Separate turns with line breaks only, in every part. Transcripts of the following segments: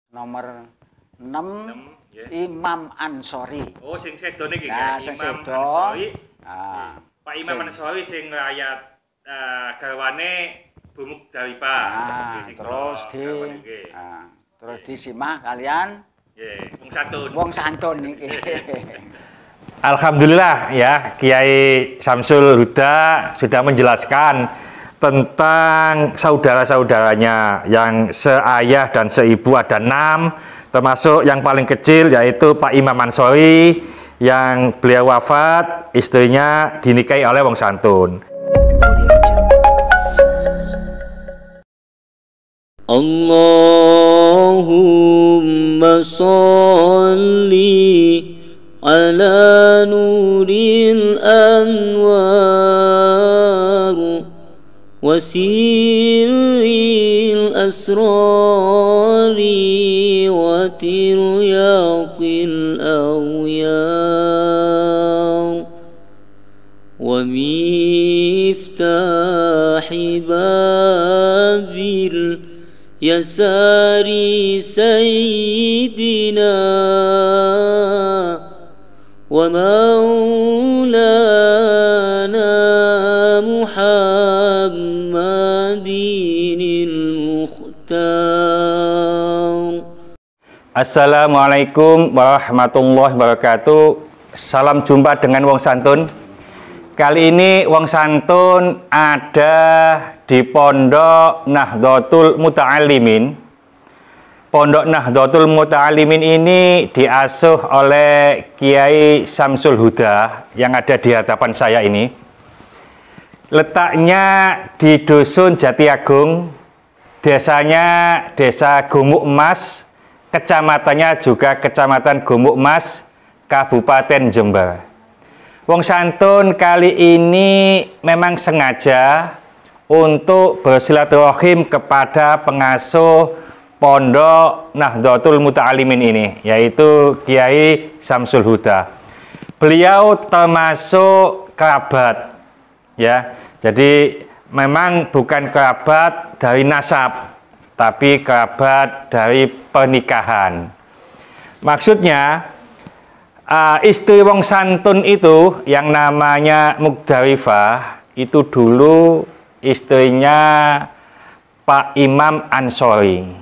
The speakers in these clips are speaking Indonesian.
Nomor 6
ya.
Imam Ansori.
Oh, sing sedo niki
Nah,
ya.
sing
Imam
sedo.
Ansori.
Ah,
Pak Imam Ansori sing nglayat garwane Bumuk Daripa.
Terus disimak kalian
wong santun.
Wong santun niki.
Alhamdulillah ya, Kiai Samsul Huda sudah menjelaskan tentang saudara-saudaranya yang seayah dan seibu ada 6, termasuk yang paling kecil yaitu Pak Imam Ansori yang beliau wafat, istrinya dinikahi oleh wong santun.
Allahumma sholli ala nuril anwar wa sirril asrari wa tiryaqil awyar wa miftahi babil yasari sayyidina wa maulana Muhammadinil Mukhtar.
Assalamualaikum warahmatullahi wabarakatuh. Salam jumpa dengan wong santun. Kali ini wong santun ada di Pondok Nahdlatul Muta'allimin. Pondok Nahdlatul Muta'allimin ini diasuh oleh Kiai Samsul Huda yang ada di hadapan saya ini. Letaknya di Dusun Jatiagung, desanya Desa Gumuk Mas, kecamatannya juga Kecamatan Gumuk Mas, Kabupaten Jember. Wong santun kali ini memang sengaja untuk bersilaturahim kepada pengasuh Pondok Nahdlatul Muta'allimin ini, yaitu Kiai Samsul Huda. Beliau termasuk kerabat, ya. Jadi memang bukan kerabat dari nasab, tapi kerabat dari pernikahan. Maksudnya, istri wong santun itu yang namanya Mukdarifah itu dulu istrinya Pak Imam Ansori.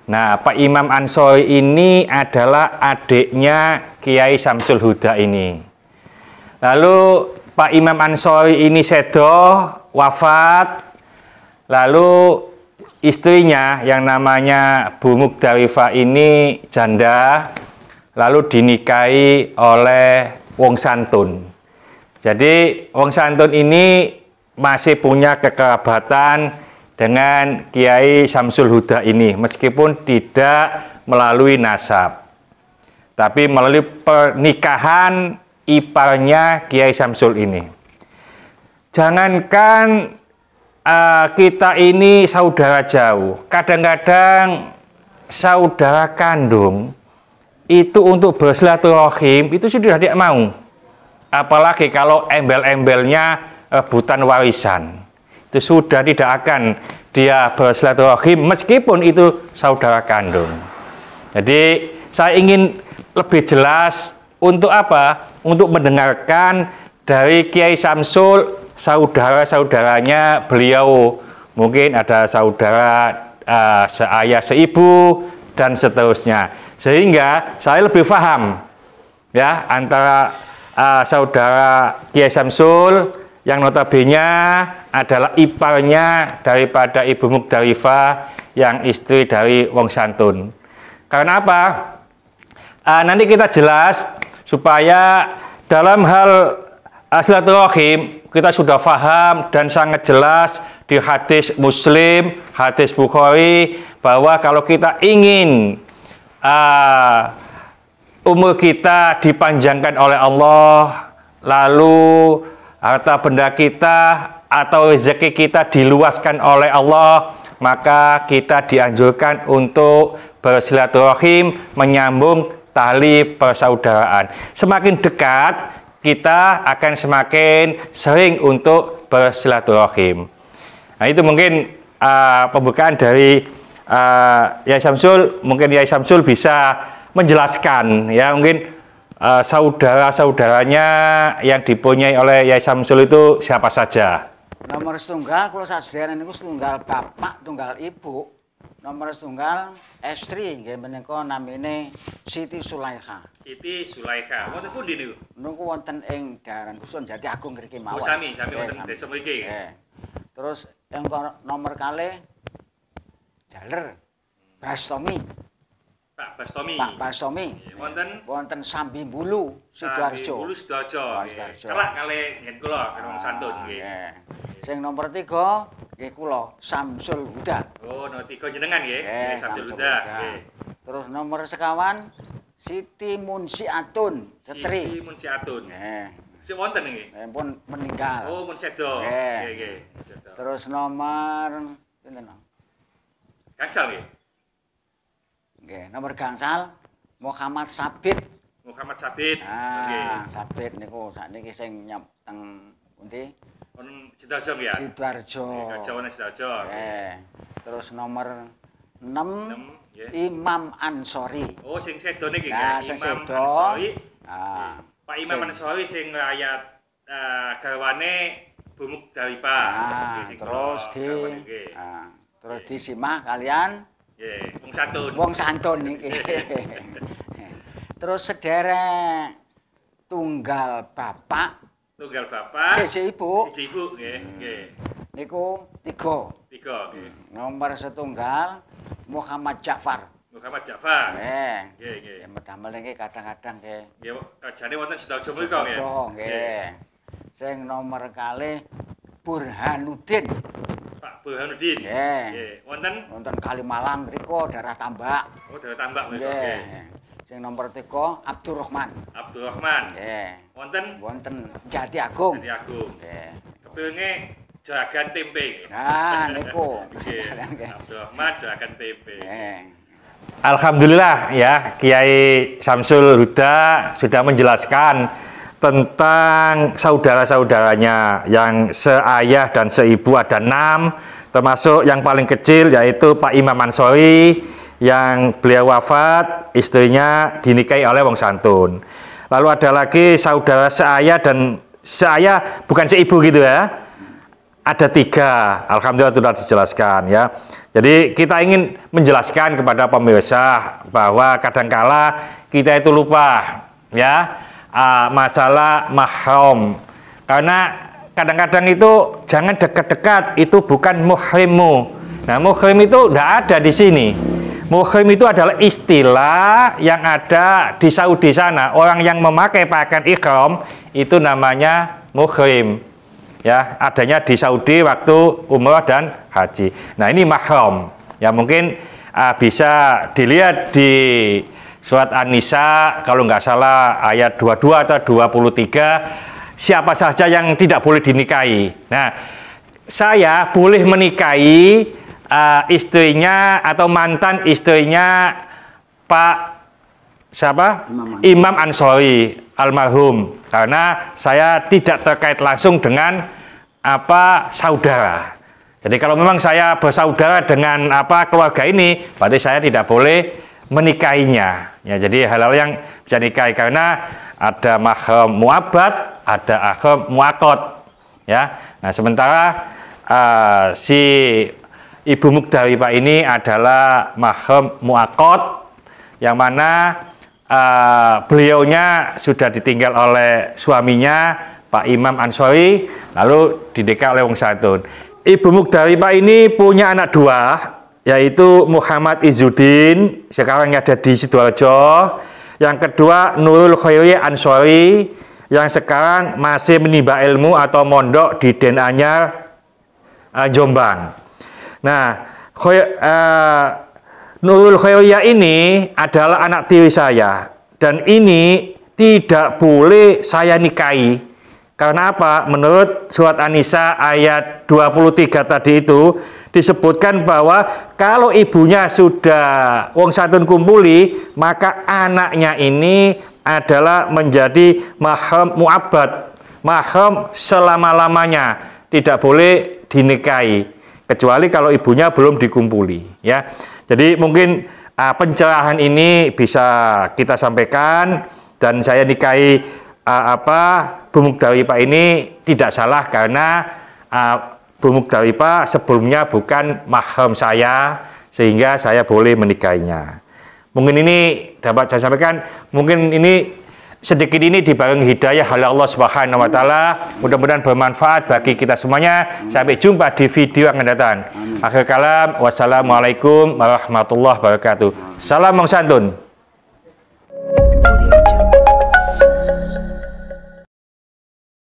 Nah, Pak Imam Ansori ini adalah adiknya Kiai Samsul Huda ini. Lalu Pak Imam Ansori ini sedo, wafat. Lalu istrinya yang namanya Bu Mukdarifah ini janda, lalu dinikahi oleh wong santun. Jadi wong santun ini masih punya kekerabatan dengan Kiai Samsul Huda ini, meskipun tidak melalui nasab, tapi melalui pernikahan iparnya Kiai Samsul ini. Jangankan kita ini saudara jauh, kadang-kadang saudara kandung itu untuk bersilaturahim itu sudah tidak mau, apalagi kalau embel-embelnya rebutan warisan, itu sudah tidak akan dia bersilaturahim meskipun itu saudara kandung. Jadi saya ingin lebih jelas untuk apa? Untuk mendengarkan dari Kiai Samsul, saudara-saudaranya beliau, mungkin ada saudara seayah seibu dan seterusnya, sehingga saya lebih paham ya antara saudara Kiai Samsul yang notabene adalah iparnya daripada Ibu Mukdarifah yang istri dari wong santun. Karena apa? Nanti kita jelas supaya dalam hal silaturahim kita sudah paham dan sangat jelas di hadis Muslim, hadis Bukhari, bahwa kalau kita ingin umur kita dipanjangkan oleh Allah, lalu harta benda kita atau rezeki kita diluaskan oleh Allah, maka kita dianjurkan untuk bersilaturahim, menyambung tali persaudaraan. Semakin dekat, kita akan semakin sering untuk bersilaturahim. Nah, itu mungkin pembukaan dari Yai Samsul, mungkin Yai Samsul bisa menjelaskan ya, mungkin saudara-saudaranya yang dipunyai oleh Yai Samsul itu siapa saja?
Nomor setunggal kalau sadaya niku setunggal bapak, tunggal ibu. Nomor setunggal istri nggih menika namine Siti Sulaikha.
Siti Sulaikha. Wonten pundi niku?
Niku wonten ing daerah Dusun Jati Agung mriki mawon.
Oh, sami
Nggih,
wonten
sami.
desa mriki.
Nggih. Terus yang nomor kalih Jaler Bastomi.
Pak Bastomi.
Pak Bastomi.
Nggih, wonten
Wonten Sambi Bulu Sidoarjo.
Bulu Sidoarjo. nggih.
Sidoarjo.
Celak kalih ngen kula wong santun nggih.
Nggih. Sing nomor 3 nggih kula Samsul Huda.
Oh, nomor 3 jenengan nggih.
Nggih,
Nggih, Samsul Huda. Nggih.
Terus nomor sekawan Siti Munsiatun Setri.
Siti Munsiatun.
Nggih.
Sing wonten nggih.
Pun meninggal.
Oh, mun sedo.
Nggih.
Nggih, nggih. Sedo.
Terus nomor pinten?
Gangsal nggih.
Nggih, nomor gangsal Muhammad Sabit.
Muhammad Sabit. Nggih.
Sabit niku sakniki sing nyap teng pundi?
Wonten Sidoarjo nggih ya.
Sidoarjo.
Sidoarjo wonten Sidoarjo.
Nggih. Terus nomor 6
nggih.
Imam Ansori.
Oh, sing sedo niki
Nah,
nggih.
sing
Imam
sedo.
Ansori.
Ah.
Pak Imam Ansori sing nglayat garwane Bumuk Daripa.
Nah,
Nggih, sing
terus
kula
di
garwane nggih.
terus disimak kalian
Nggih, wong santun.
wong santun niki. Terus sederek tunggal bapak,
Tunggal bapak.
siji ibu,
Siji ibu nggih, nggih.
niku 3.
3 nggih.
Nomor setunggal Muhammad Ja'far.
Muhammad Ja'far.
Nggih.
Nggih, nggih.
Ya medamel niki kadang-kadang nggih.
Nggih, rajane wonten Sidoarjo mriku nggih.
Nggih. Sing nomor kalih Burhanuddin.
Pak Burhanuddin.
Nggih.
Nggih. Wonten
Wonten Kalimalang mriku daerah Tambak.
oh daerah Tambak mriku
Nggih.
nggih.
Sing nomor 3 Abdurrahman.
Abdurrahman.
Nggih.
Wonten
Wonten Jati Agung.
Jati Agung.
Nggih.
Kepilne Juragan Tempe.
Nah, niku.
Nggih. Abdurrahman Juragan Tempe.
Nggih.
Alhamdulillah ya, Kiai Samsul Huda sudah menjelaskan tentang saudara-saudaranya yang seayah dan seibu ada 6, termasuk yang paling kecil yaitu Pak Imam Ansori yang beliau wafat, istrinya dinikahi oleh wong santun. Lalu ada lagi saudara seayah dan seayah bukan seibu gitu ya. Ada 3, alhamdulillah sudah dijelaskan ya. Jadi kita ingin menjelaskan kepada pemirsa bahwa kadangkala kita itu lupa ya masalah mahram. Karena kadang-kadang itu jangan dekat-dekat, itu bukan muhrimmu. Nah, muhrim itu tidak ada di sini. Muhrim itu adalah istilah yang ada di Saudi sana. Orang yang memakai pakaian ihram itu namanya muhrim. Ya, adanya di Saudi waktu umrah dan haji. Nah, ini mahram. Ya, mungkin bisa dilihat di surat An-Nisa kalau nggak salah ayat 22 atau 23, siapa saja yang tidak boleh dinikahi. Nah, saya boleh menikahi istrinya atau mantan istrinya Pak siapa? Imam Ansori almarhum, karena saya tidak terkait langsung dengan saudara. Jadi kalau memang saya bersaudara dengan keluarga ini, berarti saya tidak boleh menikahinya. Ya, jadi hal-hal yang bisa nikahi karena ada mahram muabbad, ada mahram muaqqad. Ya. Nah, sementara si Ibu Mukdaripa ini adalah mahram muaqqad yang mana beliaunya sudah ditinggal oleh suaminya Pak Imam Ansori, lalu didekati oleh wong santun. Ibu Mukdaripa ini punya anak 2, yaitu Muhammad Izzuddin, sekarang ada di Sidoarjo. Yang kedua Nurul Khairi Ansori, yang sekarang masih menimba ilmu atau mondok di Den Anyar, Jombang. Nah, Nurul Khairiyah ini adalah anak tiri saya, dan ini tidak boleh saya nikahi. Karena apa? Menurut surat An-Nisa ayat 23 tadi itu disebutkan bahwa kalau ibunya sudah wong santun kumpuli, maka anaknya ini adalah menjadi mahram muabbad, mahram selama-lamanya, tidak boleh dinikahi kecuali kalau ibunya belum dikumpuli ya. Jadi mungkin pencerahan ini bisa kita sampaikan, dan saya nikahi Bu Mugdaripa ini tidak salah karena Bu Mugdaripa sebelumnya bukan mahram saya, sehingga saya boleh menikahinya. Mungkin ini dapat saya sampaikan, mungkin ini sedikit ini dibarengi hidayah oleh Allah Subhanahu wa taala. Mudah-mudahan bermanfaat bagi kita semuanya. Sampai jumpa di video yang akan datang. Akhir kalam, wassalamualaikum warahmatullahi wabarakatuh. Salam Wong Santun.